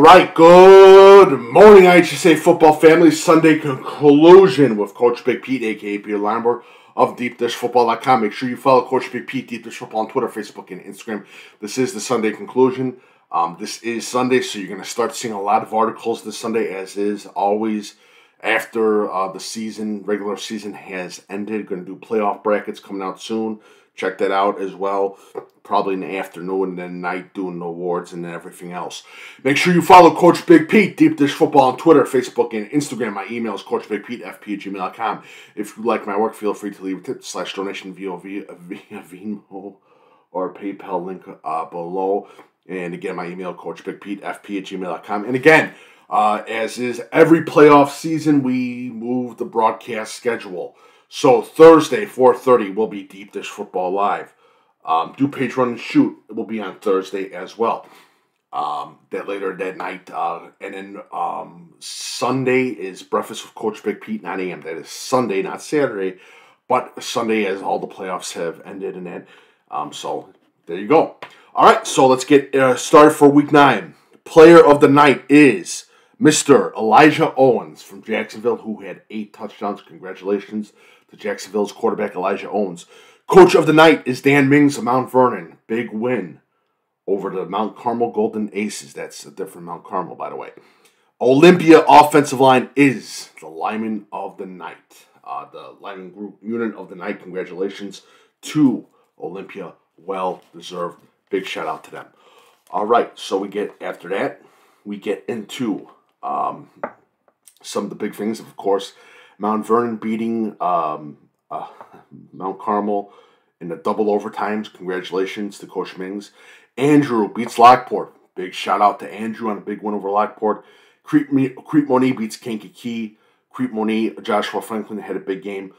right, good morning, IHSA football family. Sunday conclusion with Coach Big Pete, a.k.a. Peter Limber of DeepDishFootball.com. Make sure you follow Coach Big Pete, Deep Dish Football on Twitter, Facebook, and Instagram. This is the Sunday conclusion. This is Sunday, so you're going to start seeing a lot of articles this Sunday, as is always after the regular season has ended. Going to do playoff brackets coming out soon. Check that out as well. Probably in the afternoon and then night doing the awards and everything else. Make sure you follow Coach Big Pete, Deep Dish Football on Twitter, Facebook, and Instagram. My email is coachbigpetefp@gmail.com. If you like my work, feel free to leave a tip/donation via VENMO or PayPal link below. And again, my email, coachbigpetefp@gmail.com. And again, as is every playoff season, we move the broadcast schedule. So Thursday, 4:30, will be Deep Dish Football Live. DuPage Run Shoot will be on Thursday as well. That later that night. And then Sunday is Breakfast with Coach Big Pete, 9 a.m. That is Sunday, not Saturday. But Sunday, as all the playoffs have ended and that. So there you go. All right, so let's get started for Week 9. Player of the night is Mr. Elijah Owens from Jacksonville, who had 8 touchdowns. Congratulations to Jacksonville's quarterback, Elijah Owens. Coach of the night is Dan Mings of Mount Vernon. Big win over the Mount Carmel Golden Aces. That's a different Mount Carmel, by the way. Olympia offensive line is the lineman of the night. The lineman group unit of the night. Congratulations to Olympia. Well-deserved. Big shout out to them. All right, so after that, we get into some of the big things. Of course, Mount Vernon beating Mount Carmel in the double overtimes. Congratulations to Coach Mings. Andrew beats Lockport. Big shout out to Andrew on a big win over Lockport. Crete-Monee beats Kankakee. Crete-Monee, Joshua Franklin had a big game,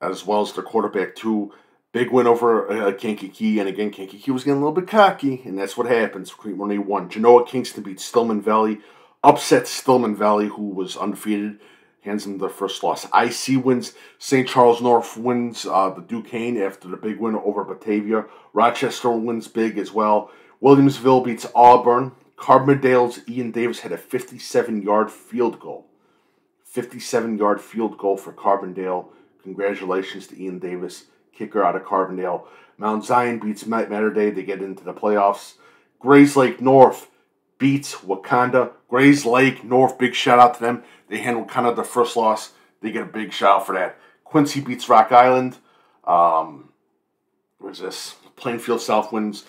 as well as their quarterback too. Big win over Kankakee, and again, Kankakee was getting a little bit cocky, and that's what happens. Crete-Monee won. Genoa Kingston beats Stillman Valley. Upset Stillman Valley, who was undefeated. Hands them their first loss. IC wins. St. Charles North wins the Duquesne after the big win over Batavia. Rochester wins big as well. Williamsville beats Auburn. Carbondale's Ian Davis had a 57-yard field goal. 57-yard field goal for Carbondale. Congratulations to Ian Davis, kicker out of Carbondale. Mount Zion beats Materday. They get into the playoffs. Grays Lake North beats Wakanda. Grays Lake North, big shout out to them. They handled kind of their first loss. They get a big shout out for that. Quincy beats Rock Island. Where's this? Plainfield South wins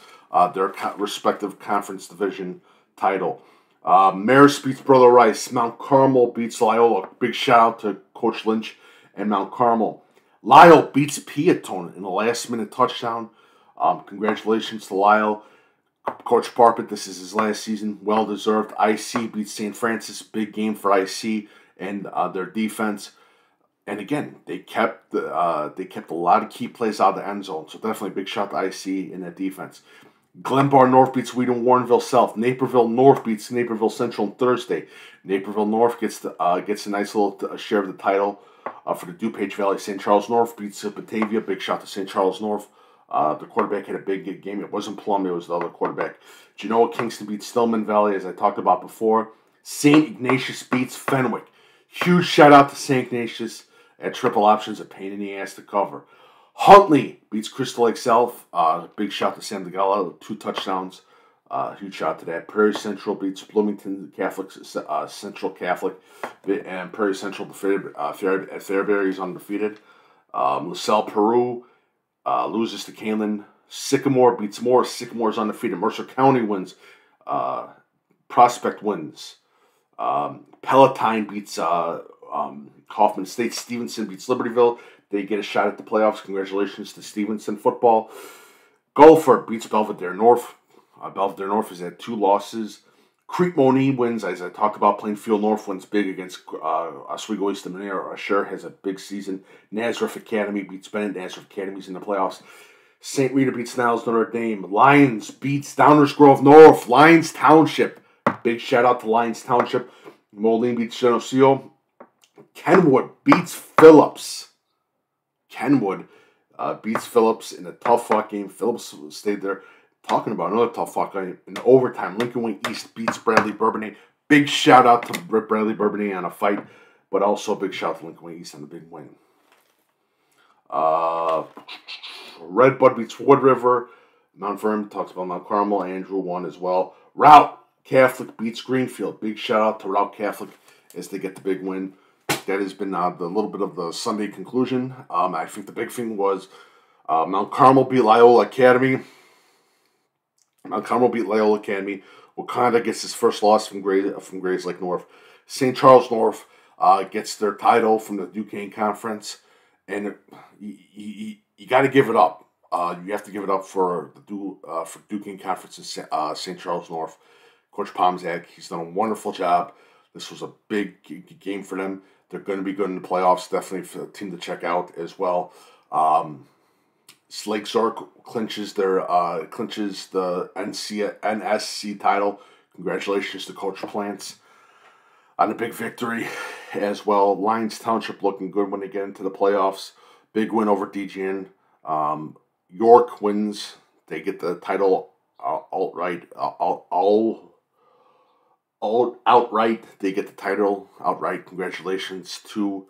their respective conference division title. Marist beats Brother Rice. Mount Carmel beats Loyola. Big shout out to Coach Lynch and Mount Carmel. Lyle beats Peatone in a last-minute touchdown. Congratulations to Lyle. Coach Parpet, this is his last season. Well-deserved. IC beats St. Francis. Big game for IC and their defense. And again, they kept a lot of key plays out of the end zone. So definitely a big shot to IC in that defense. Glenbar North beats Wheaton Warrenville South. Naperville North beats Naperville Central on Thursday. Naperville North gets a nice little share of the title for the DuPage Valley. St. Charles North beats Batavia. Big shot to St. Charles North. The quarterback had a big game. It wasn't Plum, it was the other quarterback. Genoa Kingston beats Stillman Valley, as I talked about before. St. Ignatius beats Fenwick. Huge shout out to St. Ignatius at triple options, a pain in the ass to cover. Huntley beats Crystal Lake South. Big shout to Sam DeGala, 2 touchdowns. Huge shout to that. Prairie Central beats Bloomington Catholic, Central Catholic, and Prairie Central Fairbury is undefeated. LaSalle Peru loses to Kalen. Sycamore beats Morris. Sycamore's undefeated. Mercer County wins. Prospect wins. Palatine beats Kaufman State. Stevenson beats Libertyville. They get a shot at the playoffs. Congratulations to Stevenson football. Gulford beats Belvedere North. Belvedere North is at 2 losses. Crete-Monee wins, as I talked about. Plainfield North wins big against Oswego East Manera. Asher has a big season. Nazareth Academy beats Bennett. Nazareth Academy's in the playoffs. St. Rita beats Niles Notre Dame. Lyons beats Downers Grove North. Lyons Township. Big shout out to Lyons Township. Moline beats Geneseo. Kenwood beats Phillips. Kenwood beats Phillips in a tough fought game. Phillips stayed there. Talking about another tough fuck in overtime. Lincoln Wing East beats Bradley Bourbonnais. Big shout out to Bradley Bourbonnais on a fight, but also a big shout out to Lincoln Way East on the big win. Red Bud beats Wood River. Mount Vernon talks about Mount Carmel. Andrew won as well. Route Catholic beats Greenfield. Big shout out to Route Catholic as they get the big win. That has been the little bit of the Sunday conclusion. I think the big thing was Mount Carmel beat Loyola Academy. Wakanda gets his first loss from Grays Lake North. St. Charles North gets their title from the Duquesne Conference, and you got to give it up. You have to give it up for Duquesne Conference and St. Charles North. Coach Pomzak, he's done a wonderful job. This was a big game for them. They're going to be good in the playoffs. Definitely for a team to check out as well. Lake Zork clinches the NSC title. Congratulations to Coach Plants on a big victory as well. Lyons Township looking good when they get into the playoffs. Big win over DGN. York wins. They get the title outright. Outright. They get the title outright. Congratulations to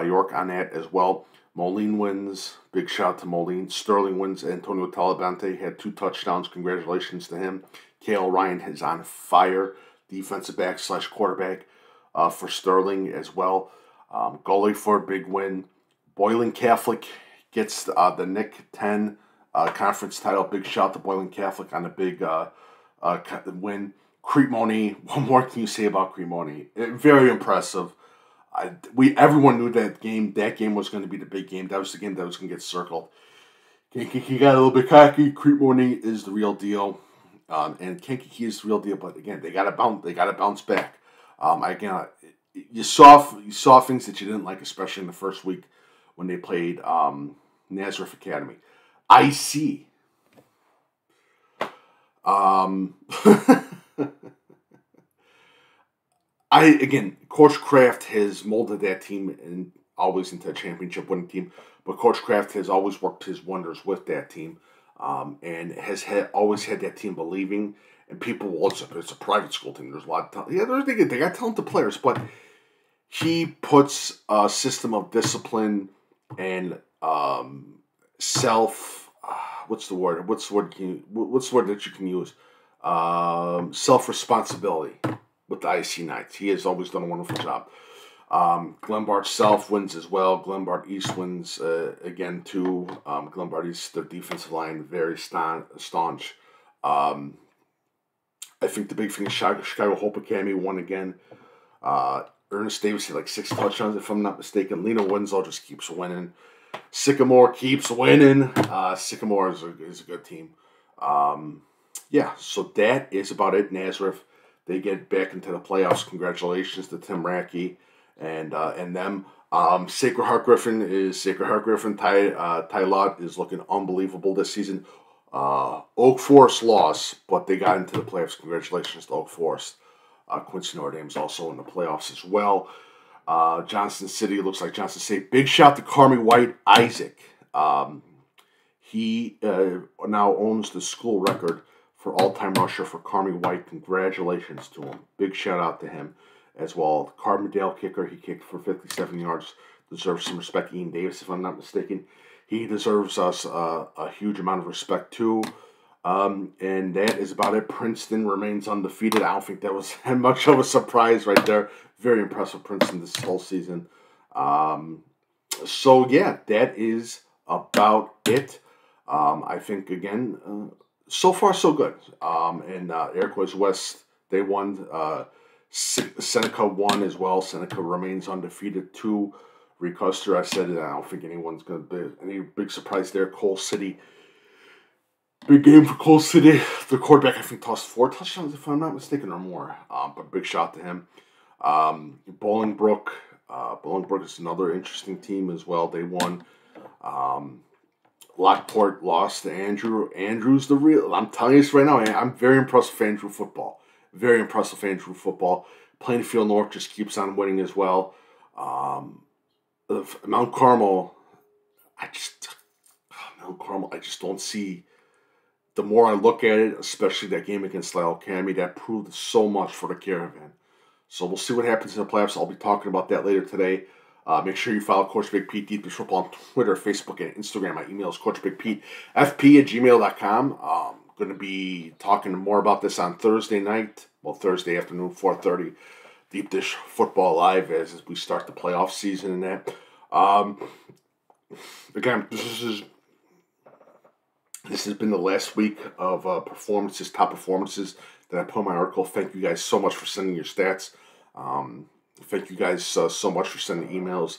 York on that as well. Moline wins. Big shout out to Moline. Sterling wins. Antonio Talabante had 2 touchdowns. Congratulations to him. Kale Ryan is on fire. Defensive back / quarterback for Sterling as well. Gully for a big win. Boylan Catholic gets the Nick 10 conference title. Big shout out to Boylan Catholic on a big win. Cremoni. What more can you say about Cremoni? Very impressive. Everyone knew that game was going to be the big game. That was the game that was going to get circled. Kankakee got a little bit cocky. Cremoni is the real deal, and Kankakee is the real deal. But again, they got to bounce back. You saw things that you didn't like, especially in the first week when they played Nazareth Academy. IC. Coach Kraft has molded that team and always into a championship winning team, but Coach Kraft has always worked his wonders with that team, and has always had that team believing. And people, it's a private school team. There's a lot of talent. Yeah, they got talented players, but he puts a system of discipline and self. What's the word? What's the word that you can use? Self-responsibility with the IC Knights. He has always done a wonderful job. Glenbard South wins as well. Glenbard East wins again too. Glenbard East, their defensive line, very staunch. I think the big thing is Chicago Hope Academy won again. Ernest Davis had like 6 touchdowns, if I'm not mistaken. Lena Winslow just keeps winning. Sycamore keeps winning. Sycamore is a good team. So that is about it. Nazareth, they get back into the playoffs. Congratulations to Tim Rackey and them. Sacred Heart Griffin. Ty Lott is looking unbelievable this season. Oak Forest lost, but they got into the playoffs. Congratulations to Oak Forest. Quincy Notre Dame's also in the playoffs as well. Johnson City, looks like Johnson State. Big shout to Carmi White Isaac. He now owns the school record for all-time rusher for Carmi White. Congratulations to him. Big shout out to him as well. Carbondale kicker, he kicked for 57 yards. Deserves some respect. Ian Davis, if I'm not mistaken. He deserves us a huge amount of respect too. And that is about it. Princeton remains undefeated. I don't think that was much of a surprise right there. Very impressive Princeton this whole season. That is about it. I think, again, so far so good. And Iroquois West, they won. Seneca won as well. Seneca remains undefeated too. Recuster, I said it. I don't think anyone's going to be any big surprise there. Cole City. Big game for Cole City. The quarterback, I think, tossed 4 touchdowns, if I'm not mistaken, or more. But big shout to him. Bolingbrook. Bolingbrook is another interesting team as well. They won. Lockport lost to Andrew. Andrew's the real. I'm telling you this right now. I'm very impressed with Andrew football. Very impressed with Andrew football. Plainfield North just keeps on winning as well. Mount Carmel, I just don't see. The more I look at it, especially that game against Lyle Academy, that proved so much for the Caravan. So we'll see what happens in the playoffs. I'll be talking about that later today. Make sure you follow Coach Big Pete Deep Dish Football on Twitter, Facebook, and Instagram. My email is coachbigpetefp@gmail.com. Going to be talking more about this on Thursday night. Well, Thursday afternoon, 4:30. Deep Dish Football Live as we start the playoff season and that. Again, this has been the last week of performances, top performances that I put in my article. Thank you guys so much for sending your stats. Thank you guys so much for sending emails.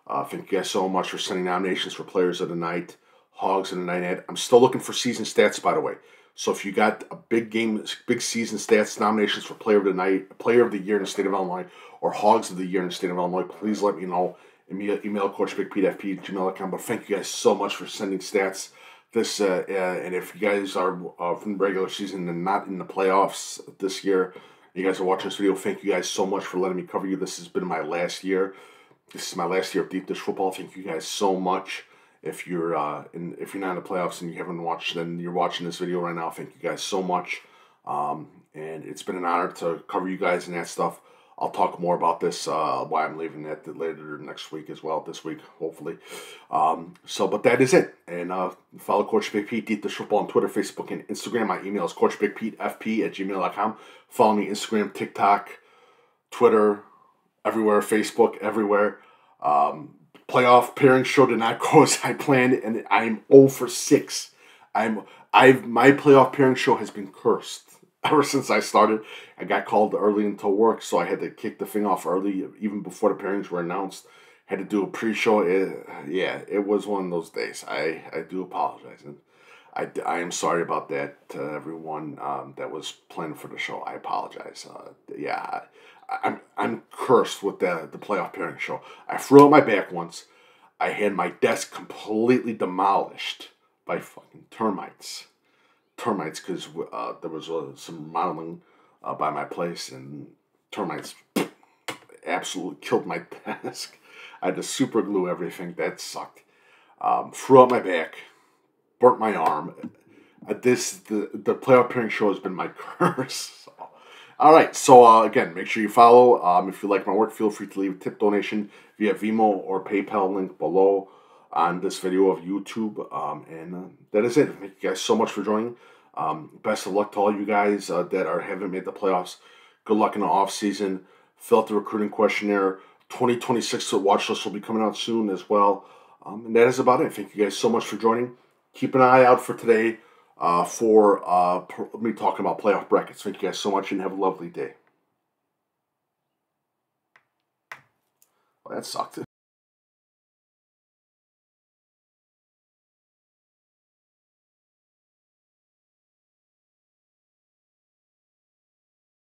Thank you guys so much for sending nominations for Players of the Night, Hogs, and the Night Ad. I'm still looking for season stats, by the way. So if you got a big season stats nominations for Player of the Night, Player of the Year in the state of Illinois, or Hogs of the Year in the state of Illinois, please let me know. Email coachbigpetefp@gmail.com. But thank you guys so much for sending stats. And if you guys are from the regular season and not in the playoffs this year, you guys are watching this video, thank you guys so much for letting me cover you. This has been my last year. This is my last year of Deep Dish Football. Thank you guys so much. If you're not in the playoffs and you haven't watched, then you're watching this video right now. Thank you guys so much. And it's been an honor to cover you guys and that stuff. I'll talk more about this, why I'm leaving that later next week as well, this week, hopefully. But that is it. And follow Coach Big Pete, Deep Dish Football on Twitter, Facebook, and Instagram. My email is coachbigpetefp@gmail.com. Follow me Instagram, TikTok, Twitter, everywhere, Facebook, everywhere. Playoff pairing show did not go as I planned, and I'm 0 for 6. My playoff pairing show has been cursed. Ever since I started, I got called early into work, so I had to kick the thing off early, even before the pairings were announced. Had to do a pre-show. It was one of those days. I do apologize, and I am sorry about that to everyone that was planning for the show. I apologize. I'm cursed with the playoff pairing show. I threw out my back once. I had my desk completely demolished by fucking termites. Because there was some remodeling by my place, and termites absolutely killed my desk. I had to super glue everything. That sucked. Threw out my back, burnt my arm. The playoff pairing show has been my curse. All right, so again, make sure you follow. If you like my work, feel free to leave a tip donation via VENMO or PayPal link below on this video of YouTube. And that is it. Thank you guys so much for joining. Best of luck to all you guys that haven't made the playoffs. Good luck in the off season. Fill out the recruiting questionnaire. 2026 watch list will be coming out soon as well. And that is about it. Thank you guys so much for joining. Keep an eye out for today for me talking about playoff brackets. Thank you guys so much and have a lovely day. Well, that sucked.